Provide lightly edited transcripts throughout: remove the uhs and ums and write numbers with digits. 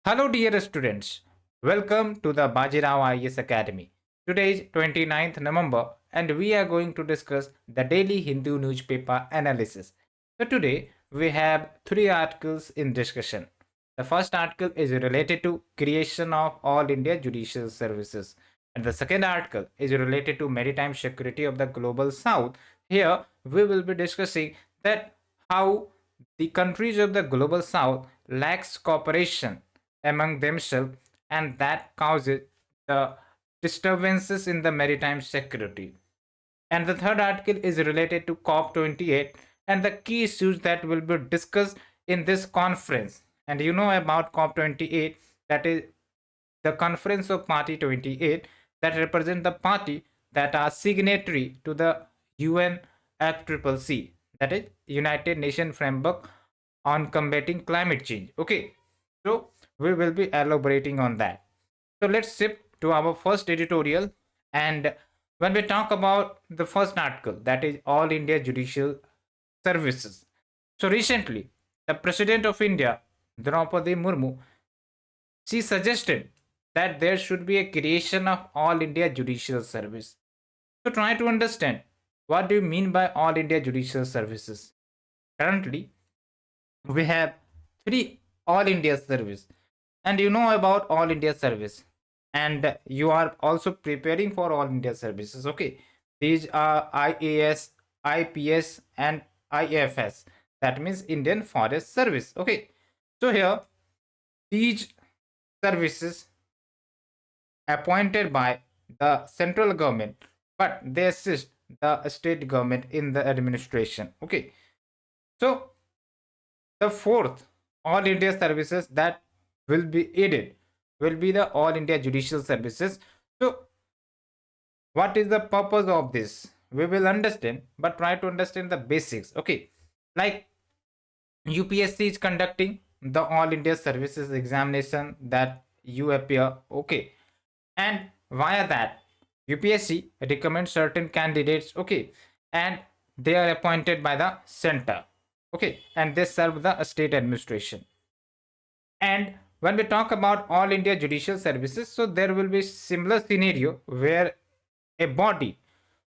Hello, dear students. Welcome to the Bajirao IS Academy. Today is 29th November, and we are going to discuss the daily Hindu newspaper analysis. So, today we have three articles in discussion. The first article is related to creation of All India Judicial Services, and the second article is related to maritime security of the global south. Here, we will be discussing that how the countries of the global south lacks cooperation among themselves, and that causes the disturbances in the maritime security. And the third article is related to COP28 and the key issues that will be discussed in this conference. And you know about COP28, that is the Conference of Party 28, that represent the party that are signatory to the UNFCCC, that is United Nations Framework on Combating Climate Change. Okay, so we will be elaborating on that. So let's shift to our first editorial. And when we talk about the first article, that is All India Judicial Services. So recently, the President of India, Draupadi Murmu, she suggested that there should be a creation of All India Judicial Service. So try to understand, what do you mean by All India Judicial Services? Currently, we have three All India Service, and you know about All India Service, and you are also preparing for All India Services. Okay, these are IAS, IPS, and IFS. That means Indian Forest Service. Okay, so here these services appointed by the central government, but they assist the state government in the administration. Okay, so the fourth All India Services that will be added will be the All India Judicial Services. So, what is the purpose of this? We will understand, but try to understand the basics. Okay, like UPSC is conducting the All India Services examination that you appear. Okay, and via that UPSC recommends certain candidates. Okay, and they are appointed by the center. Okay, and they serve the state administration. And when we talk about All India Judicial Services, so there will be similar scenario where a body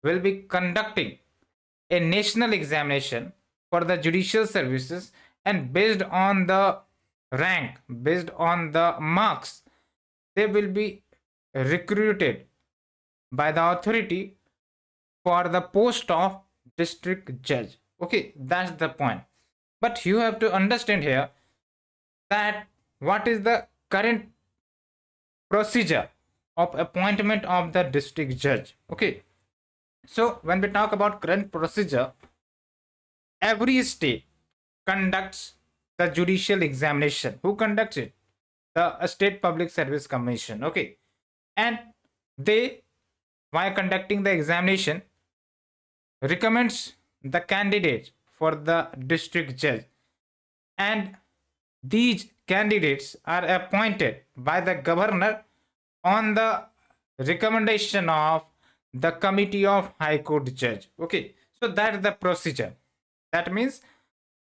will be conducting a national examination for the judicial services, and based on the rank, based on the marks, they will be recruited by the authority for the post of district judge. Okay, that's the point. But you have to understand here that what is the current procedure of appointment of the district judge. Okay, so when we talk about current procedure, every state conducts the judicial examination. Who conducts it? The State Public Service Commission. Okay, and they, while conducting the examination, recommends the candidate for the district judge, and these candidates are appointed by the governor on the recommendation of the committee of high court judge. Okay, so that's the procedure. That means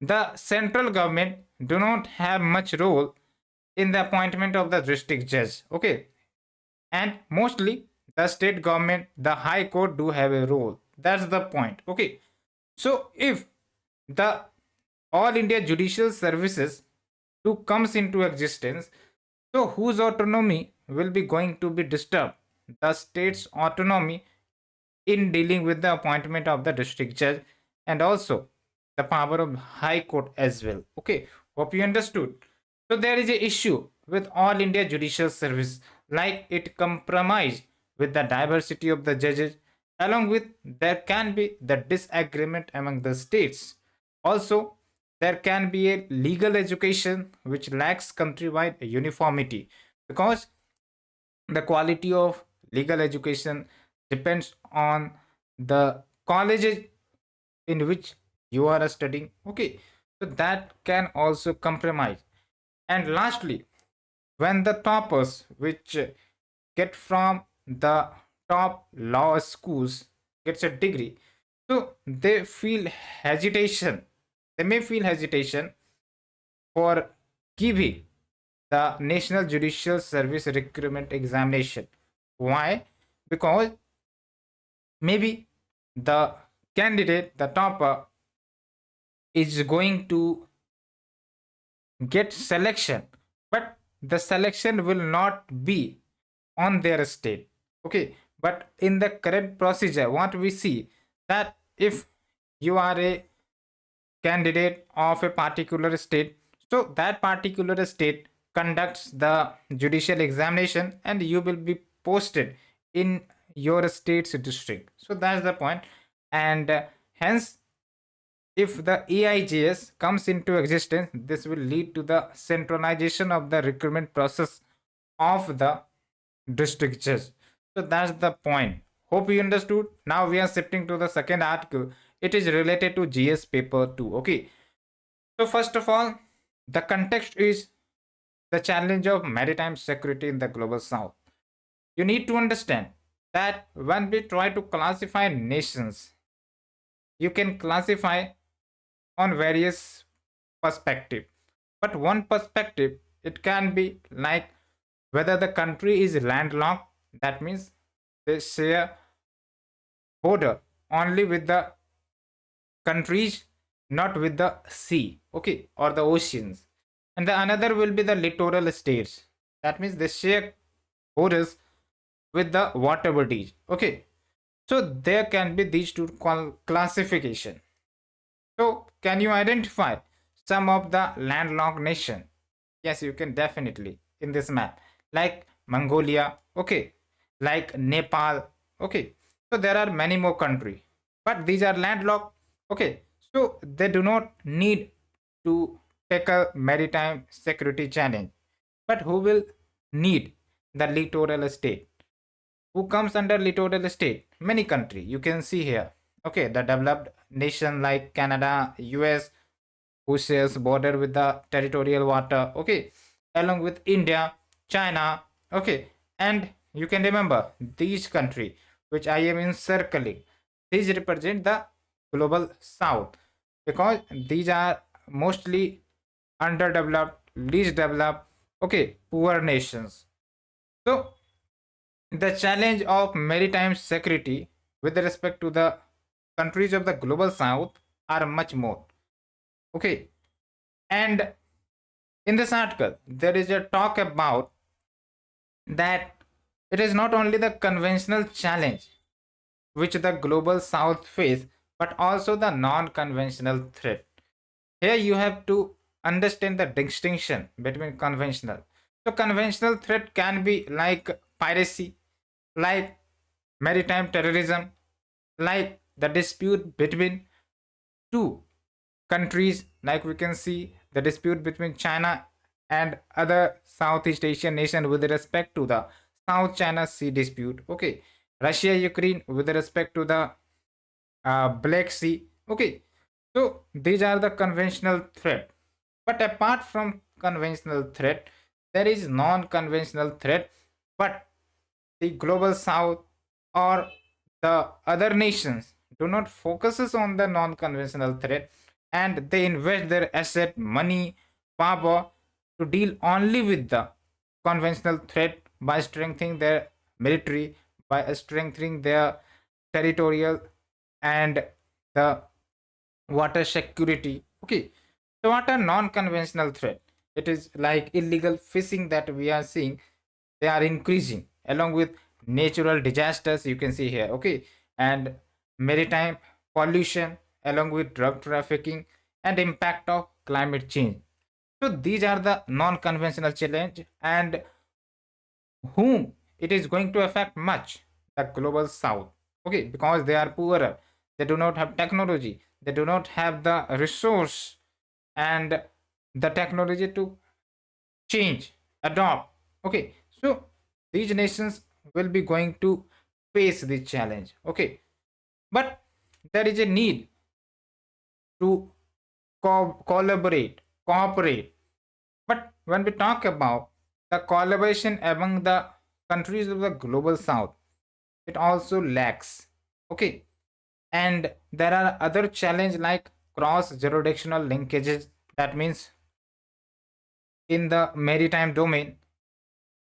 the central government do not have much role in the appointment of the district judge. Okay, and mostly the state government, the high court, do have a role. That's the point. Okay, so if the All India Judicial Services to comes into existence, so whose autonomy will be going to be disturbed? The state's autonomy in dealing with the appointment of the district judge, and also the power of high court as well. Okay, hope you understood. So there is a issue with All India Judicial Service, like it compromise with the diversity of the judges, along with there can be the disagreement among the states. Also, there can be a legal education which lacks countrywide uniformity, because the quality of legal education depends on the colleges in which you are studying. Okay, so that can also compromise. And lastly, when the toppers which get from the top law schools gets a degree, so they feel hesitation, they may feel hesitation for giving the National Judicial Service Recruitment Examination. Why? Because maybe the candidate, the topper, is going to get selection, but the selection will not be on their state. Okay, but in the current procedure, what we see that if you are a candidate of a particular state, so that particular state conducts the judicial examination and you will be posted in your state's district. So that's the point. And hence, if the EIJS comes into existence, this will lead to the centralization of the recruitment process of the district judge. So that's the point. Hope you understood. Now we are shifting to the second article. It is related to GS paper 2. Okay. So first of all, the context is the challenge of maritime security in the global south. You need to understand that when we try to classify nations, you can classify on various perspective. But one perspective, it can be like whether the country is landlocked, that means they share border only with the countries, not with the sea, okay, or the oceans. And the another will be the littoral states, that means they share borders with the water bodies, okay. So there can be these two classification. So can you identify some of the landlocked nation? Yes, you can definitely in this map, like Mongolia, okay, like Nepal, okay. So there are many more countries, but these are landlocked, okay. So they do not need to tackle maritime security challenge, but who will need the littoral state? Who comes under littoral state? Many country you can see here, okay. The developed nation like Canada, US, who shares border with the territorial water, okay, along with India, China, okay. And you can remember these country which I am encircling, these represent the global south, because these are mostly underdeveloped, least developed, okay, poor nations. So the challenge of maritime security with respect to the countries of the global south are much more, okay. And in this article there is a talk about that it is not only the conventional challenge which the global south face, but also the non-conventional threat. Here you have to understand the distinction between conventional. So conventional threat can be like piracy, like maritime terrorism, like the dispute between two countries, like we can see the dispute between China and other Southeast Asian nation with respect to the South China Sea dispute, okay. Russia Ukraine with respect to the Black Sea, okay. So these are the conventional threat, but apart from conventional threat, there is non-conventional threat. But the global south or the other nations do not focuses on the non-conventional threat, and they invest their asset, money, power to deal only with the conventional threat by strengthening their military, by strengthening their territorial and the water security, okay. So what are non-conventional threat? It is like illegal fishing that we are seeing, they are increasing along with natural disasters you can see here, okay. And maritime pollution along with drug trafficking and impact of climate change. So these are the non-conventional challenge, and whom it is going to affect much, the global south, okay, because they are poorer, they do not have technology, they do not have the resource and the technology to change, adopt, okay. So these nations will be going to face this challenge, okay. But there is a need to collaborate, cooperate. But when we talk about the collaboration among the countries of the global south, it also lacks, okay. And there are other challenges like cross jurisdictional linkages, that means in the maritime domain,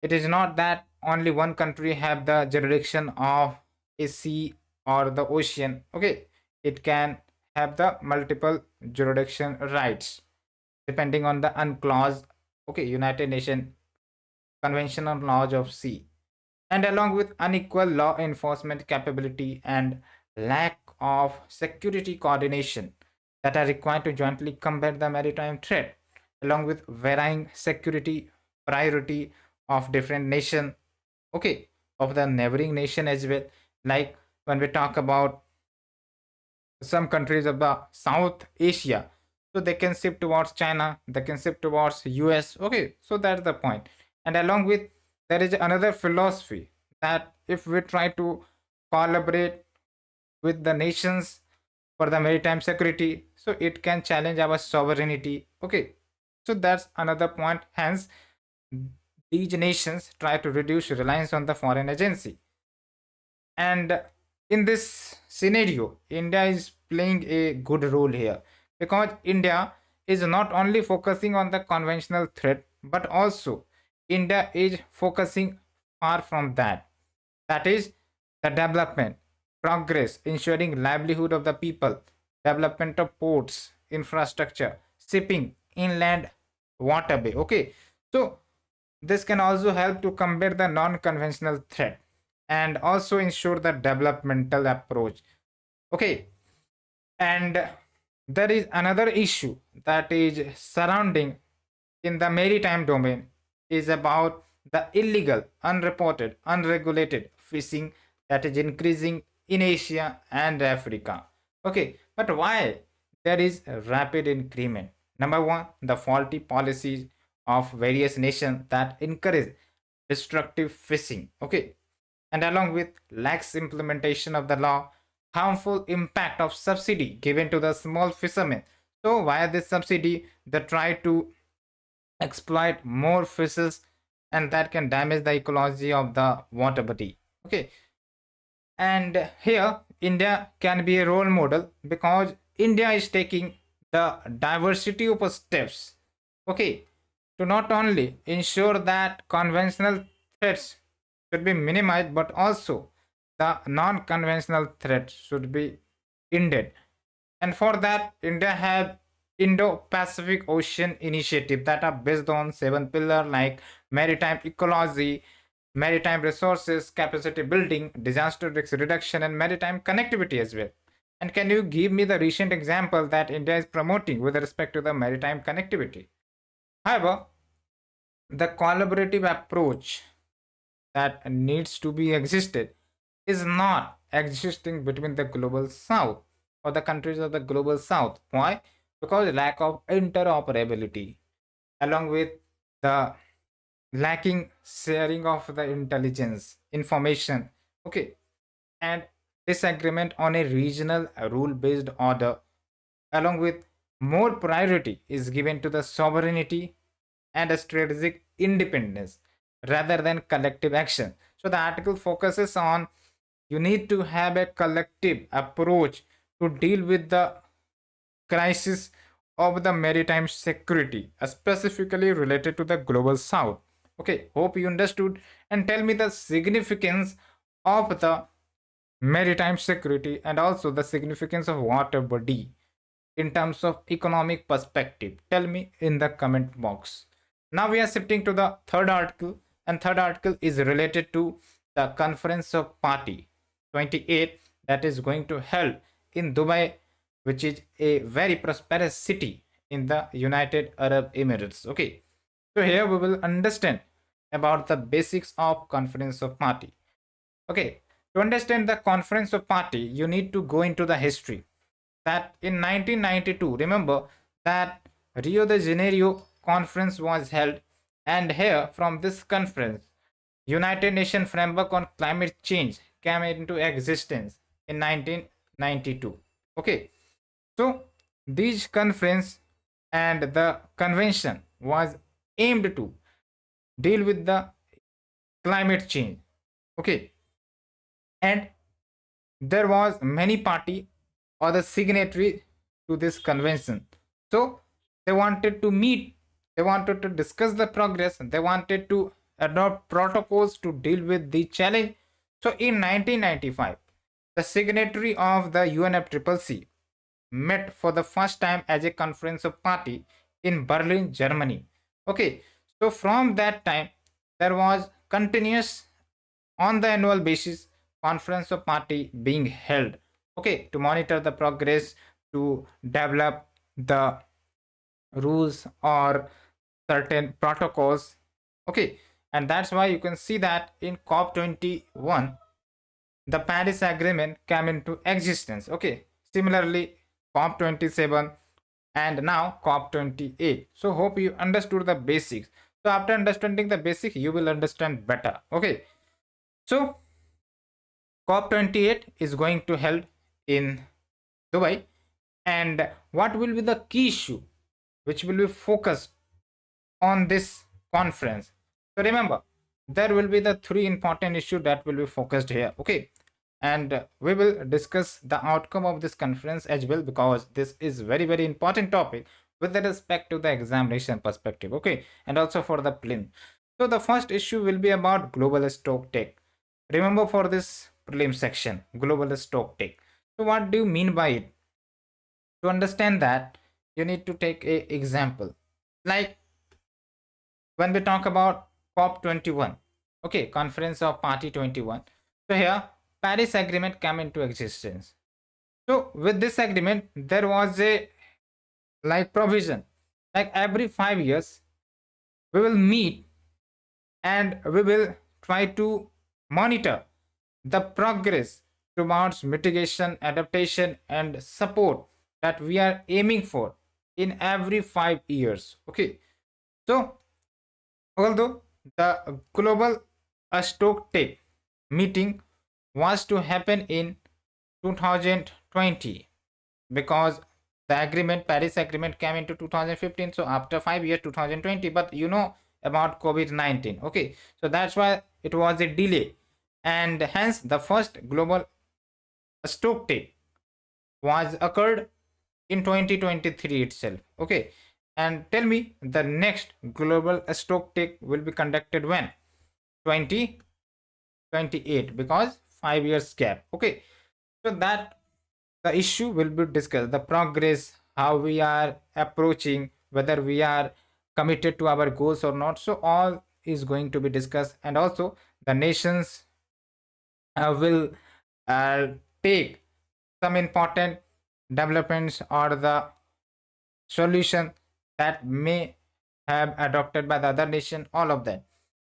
it is not that only one country have the jurisdiction of a sea or the ocean. Okay, it can have the multiple jurisdiction rights depending on the unclause. Okay, United Nations Convention on Laws of Sea, and along with unequal law enforcement capability and lack of security coordination that are required to jointly combat the maritime threat, along with varying security priority of different nation, okay, of the neighboring nation as well. Like when we talk about some countries of the South Asia, so they can ship towards China, they can ship towards US. Okay, so that's the point. And along with, there is another philosophy that if we try to collaborate with the nations for the maritime security, so it can challenge our sovereignty. Okay, so that's another point. Hence, these nations try to reduce reliance on the foreign agency. And in this scenario, India is playing a good role here, because India is not only focusing on the conventional threat, but also India is focusing far from that. That is the development, progress, ensuring livelihood of the people, development of ports, infrastructure, shipping, inland waterway. Okay, so this can also help to combat the non-conventional threat and also ensure the developmental approach. Okay, and there is another issue that is surrounding in the maritime domain is about the illegal, unreported, unregulated fishing that is increasing in Asia and Africa. Okay, but why there is a rapid increment? Number one, the faulty policies of various nations that encourage destructive fishing. Okay, and along with lax implementation of the law, harmful impact of subsidy given to the small fishermen. So via this subsidy, they try to exploit more fishes, and that can damage the ecology of the water body. Okay, and here India can be a role model because India is taking the diversity of steps. Okay, to not only ensure that conventional threats should be minimized, but also the non-conventional threats should be ended. And for that, India have Indo-Pacific Ocean initiative that are based on seven pillars like maritime ecology, maritime resources, capacity building, disaster risk reduction, and maritime connectivity as well. And can you give me the recent example that India is promoting with respect to the maritime connectivity? However, the collaborative approach that needs to be existed is not existing between the global south or the countries of the global south. Why? Because lack of interoperability along with the lacking sharing of the intelligence information, okay, and disagreement on a regional rule based order, along with more priority is given to the sovereignty and a strategic independence rather than collective action. So the article focuses on you need to have a collective approach to deal with the crisis of the maritime security, specifically related to the global south. Okay, hope you understood. And tell me the significance of the maritime security and also the significance of water body in terms of economic perspective. Tell me in the comment box. Now we are shifting to the third article, and third article is related to the conference of party 28 that is going to held in Dubai, which is a very prosperous city in the United Arab Emirates. Okay, so here we will understand about the basics of conference of party. Okay, to understand the conference of party, you need to go into the history that in 1992, remember that Rio de Janeiro conference was held, and here from this conference, United Nations framework on climate change came into existence in 1992. Okay, so this conference and the convention was aimed to deal with the climate change. Okay, and there was many party or the signatory to this convention, so they wanted to meet They wanted to discuss the progress. They wanted to adopt protocols to deal with the challenge. So in 1995, the signatory of the UNFCCC met for the first time as a conference of party in Berlin, Germany. Okay, so from that time, there was continuous on the annual basis conference of party being held. Okay, to monitor the progress, to develop the rules or certain protocols. Okay, and that's why you can see that in COP21 the Paris Agreement came into existence. Okay, similarly COP27 and now COP28. So hope you understood the basics. So after understanding the basic, you will understand better. Okay, so COP28 is going to held in Dubai, and what will be the key issue which will be focused on this conference? So remember, there will be the three important issues that will be focused here. Okay, and we will discuss the outcome of this conference as well, because this is very important topic with respect to the examination perspective. Okay, and also for the prelim. So the first issue will be about global stock take. Remember, for this prelim section, global stock take. So what do you mean by it? To understand that, you need to take a example, like when we talk about COP21, okay, Conference of Party 21. So here, Paris Agreement came into existence. So with this agreement, there was a like provision, like every 5 years, we will meet and we will try to monitor the progress towards mitigation, adaptation, and support that we are aiming for in every 5 years. Okay, so although the global stock take meeting was to happen in 2020, because the agreement, Paris Agreement, came into 2015. So after 5 years, 2020. But you know about COVID-19. Okay, so that's why it was a delay, and hence the first global stock take was occurred in 2023 itself. Okay, and tell me, the next global stock take will be conducted when? 2028, because 5 years gap. Okay, so that the issue will be discussed, the progress, how we are approaching, whether we are committed to our goals or not. So all is going to be discussed, and also the nations will uh, take some important developments or the solution that may have adopted by the other nation, all of that.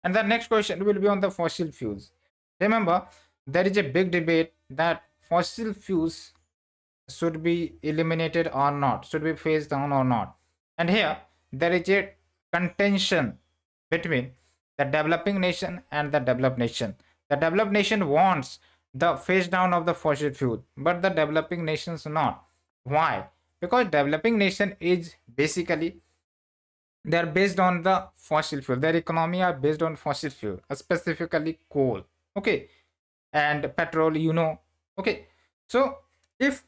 And the next question will be on the fossil fuels. Remember, there is a big debate that fossil fuels should be eliminated or not, should be phased down or not. And here there is a contention between the developing nation and the developed nation. The developed nation wants the phase down of the fossil fuel, but the developing nations not. Why? Because developing nation is basically, they are based on the fossil fuel. Their economy are based on fossil fuel, specifically coal. Okay, and petrol. Okay, so if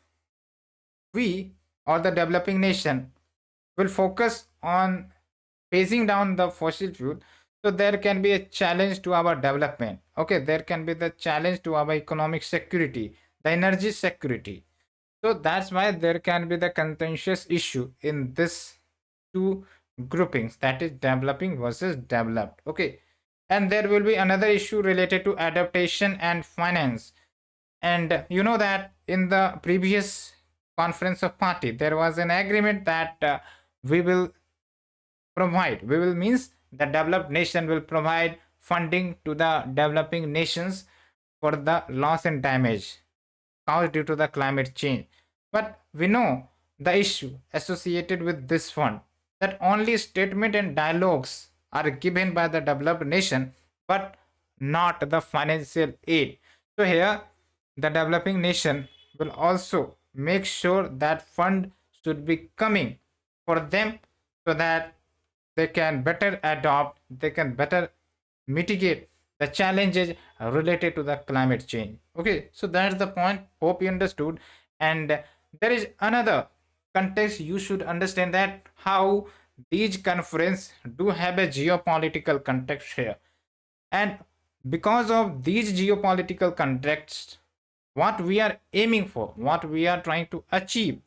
we or the developing nation will focus on phasing down the fossil fuel, so there can be a challenge to our development. Okay, there can be the challenge to our economic security, the energy security. So that's why there can be the contentious issue in this two groupings, that is developing versus developed. Okay, and there will be another issue related to adaptation and finance. And you know that in the previous conference of party, there was an agreement that we will we will means the developed nation will provide funding to the developing nations for the loss and damage caused due to the climate change. But we know the issue associated with this fund, that only statement and dialogues are given by the developed nation, but not the financial aid. So here the developing nation will also make sure that fund should be coming for them, so that they can better adopt, they can better mitigate the challenges related to the climate change. Okay, so that's the point. Hope you understood. And there is another context you should understand, that how these conferences do have a geopolitical context here. And because of these geopolitical contexts, what we are aiming for, what we are trying to achieve,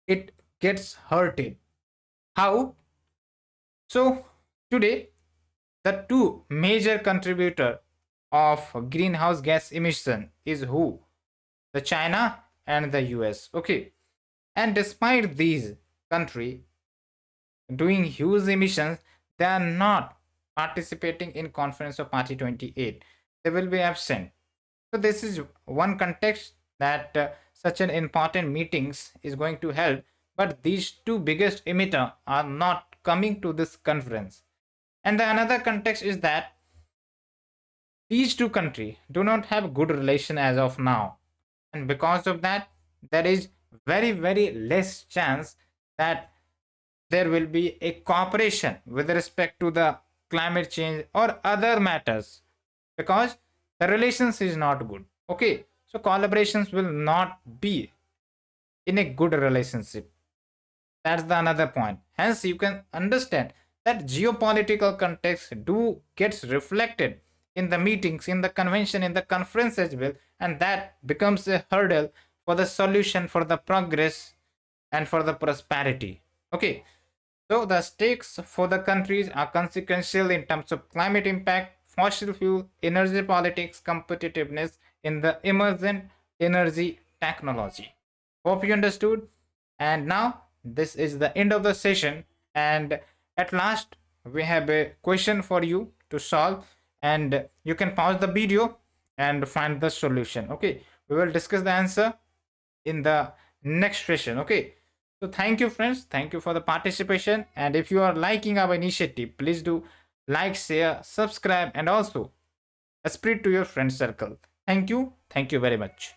it gets hurted. How? So today, the two major contributor of greenhouse gas emission is who? The China and the US. Okay. And despite these country doing huge emissions, they are not participating in conference of party 28. They will be absent. So this is one context that such an important meetings is going to help, but these two biggest emitter are not coming to this conference. And the another context is that these two countries do not have good relation as of now, and because of that there is very less chance that there will be a cooperation with respect to the climate change or other matters, because the relations is not good. Okay, so collaborations will not be in a good relationship. That's the another point. Hence you can understand that geopolitical context do gets reflected in the meetings, in the convention, in the conference as well, and that becomes a hurdle for the solution, for the progress, and for the prosperity. Okay, so the stakes for the countries are consequential in terms of climate impact, fossil fuel, energy politics, competitiveness in the emergent energy technology. Hope you understood. And now this is the end of the session. And at last, we have a question for you to solve. And you can pause the video and find the solution. Okay, we will discuss the answer in the next session. Okay, so thank you friends, thank you for the participation, and if you are liking our initiative, please do like, share, subscribe, and also spread to your friend circle. Thank you very much.